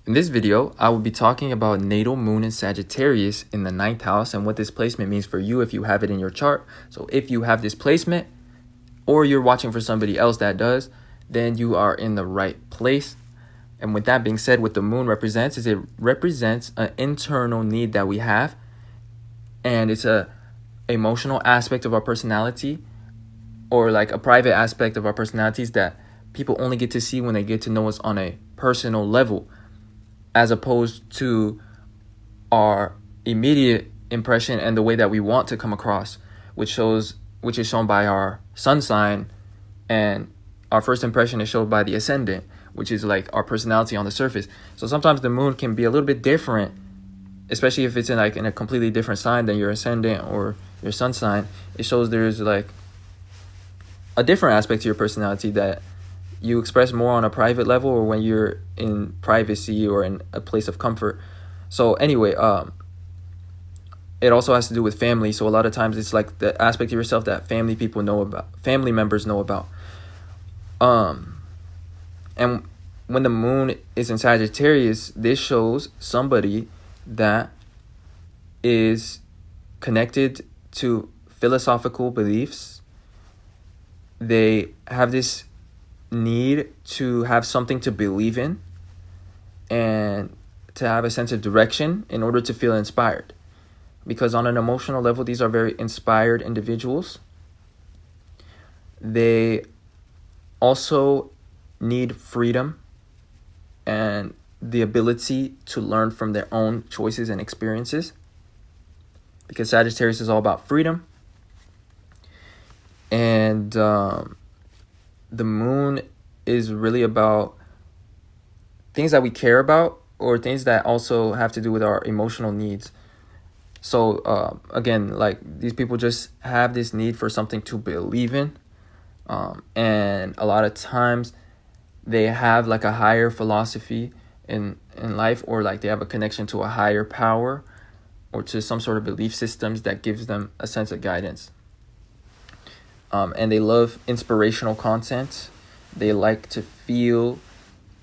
In this video, I will be talking about natal moon in Sagittarius in the 9th house and what this placement means for you if you have it in your chart. So if you have this placement or you're watching for somebody else that does, then you are in the right place. And with that being said, what the moon represents is it represents an internal need that we have, and it's a emotional aspect of our personality, or like a private aspect of our personalities that people only get to see when they get to know us on a personal level, as opposed to our immediate impression and the way that we want to come across, which is shown by our sun sign, and our first impression is shown by the ascendant, which is like our personality on the surface. So sometimes the moon can be a little bit different, especially if it's in a completely different sign than your ascendant or your sun sign. It shows there's like a different aspect to your personality that you express more on a private level, or when you're in privacy or in a place of comfort. So anyway, it also has to do with family. So a lot of times it's like the aspect of yourself that family members know about. And when the moon is in Sagittarius, this shows somebody that is connected to philosophical beliefs. They have this need to have something to believe in and to have a sense of direction in order to feel inspired. Because on an emotional level, these are very inspired individuals. They also need freedom and the ability to learn from their own choices and experiences, because Sagittarius is all about freedom. And the moon is really about things that we care about, or things that also have to do with our emotional needs. So again, like, these people just have this need for something to believe in, and a lot of times they have like a higher philosophy in life, or like they have a connection to a higher power or to some sort of belief systems that gives them a sense of guidance. And they love inspirational content. They like to feel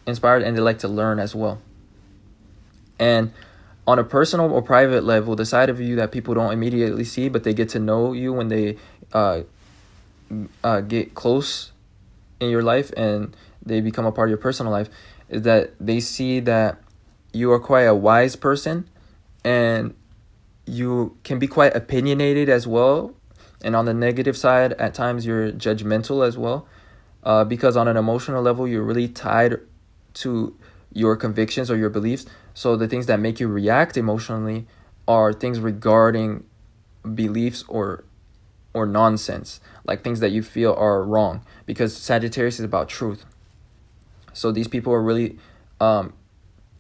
inspired, and they like to learn as well. And on a personal or private level, the side of you that people don't immediately see, but they get to know you when they get close in your life and they become a part of your personal life, is that they see that you are quite a wise person, and you can be quite opinionated as well. And on the negative side, at times you're judgmental as well, because on an emotional level, you're really tied to your convictions or your beliefs. So the things that make you react emotionally are things regarding beliefs or nonsense, like things that you feel are wrong, because Sagittarius is about truth. So these people are really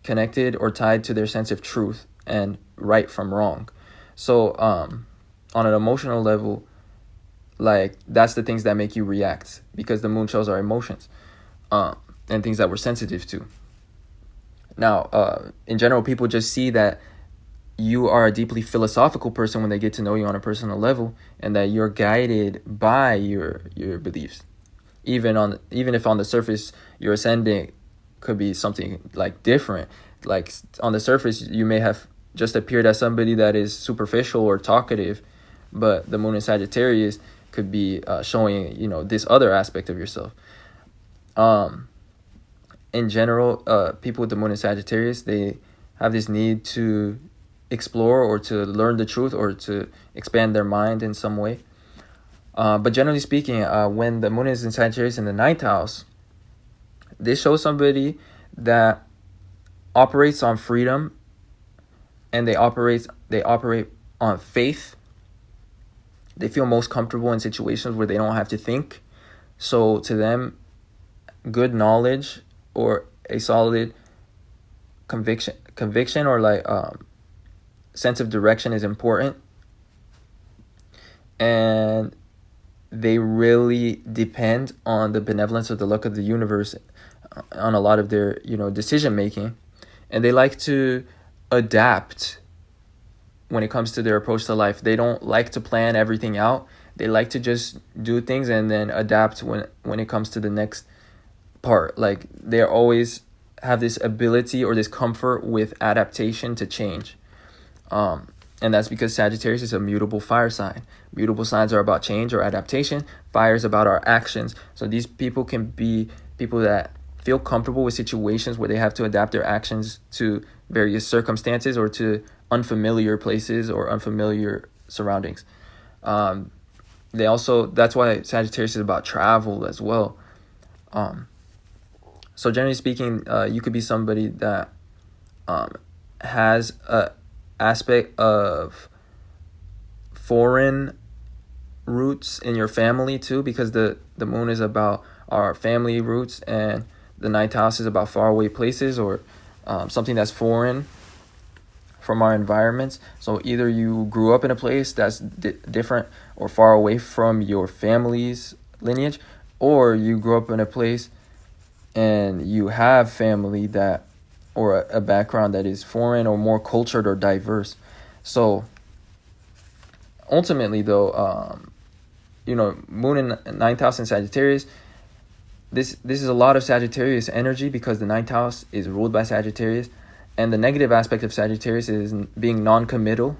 connected or tied to their sense of truth and right from wrong. So on an emotional level, like, that's the things that make you react, because the moon shows our emotions and things that we're sensitive to. Now, in general, people just see that you are a deeply philosophical person when they get to know you on a personal level, and that you're guided by your beliefs. Even if on the surface your ascendant could be something like different. Like, on the surface you may have just appeared as somebody that is superficial or talkative, but the moon in Sagittarius could be showing, this other aspect of yourself. In general, people with the moon in Sagittarius, they have this need to explore or to learn the truth or to expand their mind in some way. But generally speaking, when the moon is in Sagittarius in the 9th house, this shows somebody that operates on freedom, and they operate on faith. They feel most comfortable in situations where they don't have to think. So to them, good knowledge or a solid conviction or like sense of direction is important. And they really depend on the benevolence or the luck of the universe on a lot of their, decision making. And they like to adapt when it comes to their approach to life. They don't like to plan everything out. They like to just do things and then adapt when it comes to the next part. Like, they're always have this ability or this comfort with adaptation to change. And that's because Sagittarius is a mutable fire sign. Mutable signs are about change or adaptation. Fire is about our actions. So these people can be people that feel comfortable with situations where they have to adapt their actions to various circumstances or to unfamiliar places or unfamiliar surroundings. That's why Sagittarius is about travel as well. So generally speaking, you could be somebody that has a aspect of foreign roots in your family too, because the moon is about our family roots and the ninth house is about faraway places or something that's foreign from our environments. So either you grew up in a place that's different or far away from your family's lineage, or you grew up in a place and you have family that, or a background that is foreign or more cultured or diverse. So ultimately though, moon in ninth house in Sagittarius, this is a lot of Sagittarius energy because the ninth house is ruled by Sagittarius, and the negative aspect of Sagittarius is being non-committal.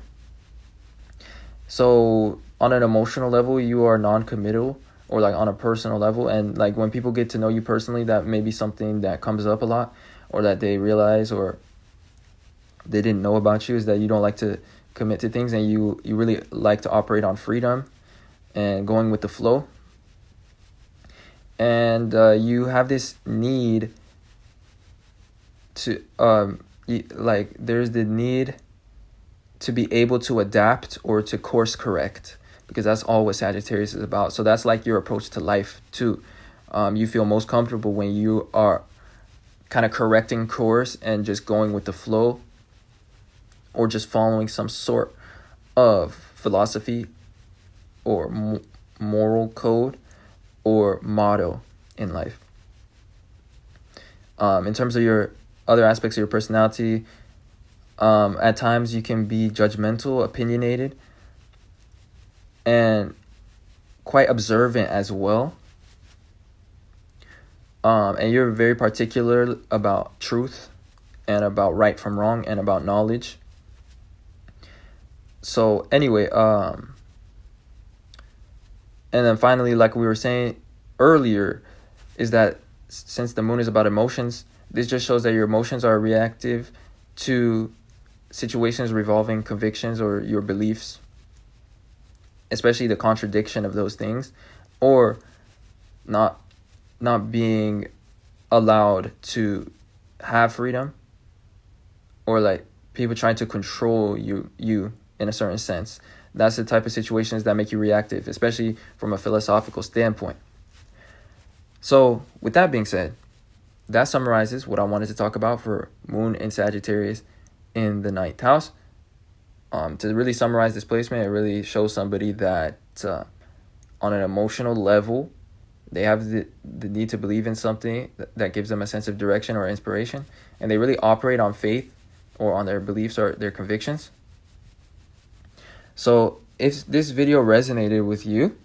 So on an emotional level, you are non-committal, or like on a personal level, and like when people get to know you personally, that may be something that comes up a lot, or that they realize or they didn't know about you, is that you don't like to commit to things and you really like to operate on freedom and going with the flow. And you have this need to there's the need to be able to adapt or to course correct, because that's all what Sagittarius is about. So that's like your approach to life too. You feel most comfortable when you are kind of correcting course and just going with the flow, or just following some sort of philosophy or moral code or motto in life. In terms of your other aspects of your personality, at times you can be judgmental, opinionated, and quite observant as well. And you're very particular about truth and about right from wrong and about knowledge. So anyway, and then finally, like we were saying earlier, is that since the moon is about emotions, this just shows that your emotions are reactive to situations revolving convictions or your beliefs, especially the contradiction of those things, or not being allowed to have freedom, or like people trying to control you in a certain sense. That's the type of situations that make you reactive, especially from a philosophical standpoint. So with that being said, that summarizes what I wanted to talk about for moon in Sagittarius in the ninth house. To really summarize this placement, it really shows somebody that on an emotional level, they have the need to believe in something that gives them a sense of direction or inspiration, and they really operate on faith or on their beliefs or their convictions. So if this video resonated with you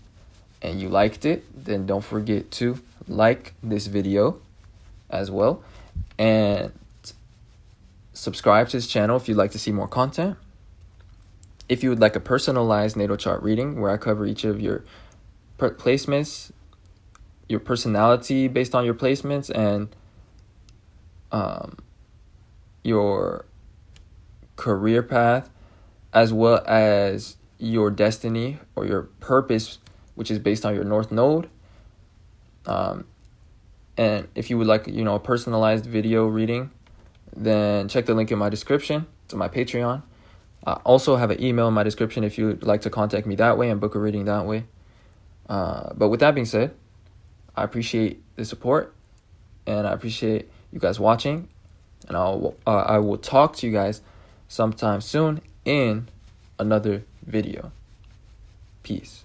and you liked it, then don't forget to like this video as well, and subscribe to this channel if you'd like to see more content. If you would like a personalized natal chart reading where I cover each of your placements, your personality based on your placements, and your career path, as well as your destiny or your purpose, which is based on your North Node. And if you would like, a personalized video reading, then check the link in my description to my Patreon. I also have an email in my description if you'd like to contact me that way and book a reading that way. But with that being said, I appreciate the support and I appreciate you guys watching. And I will talk to you guys sometime soon in another video. Peace.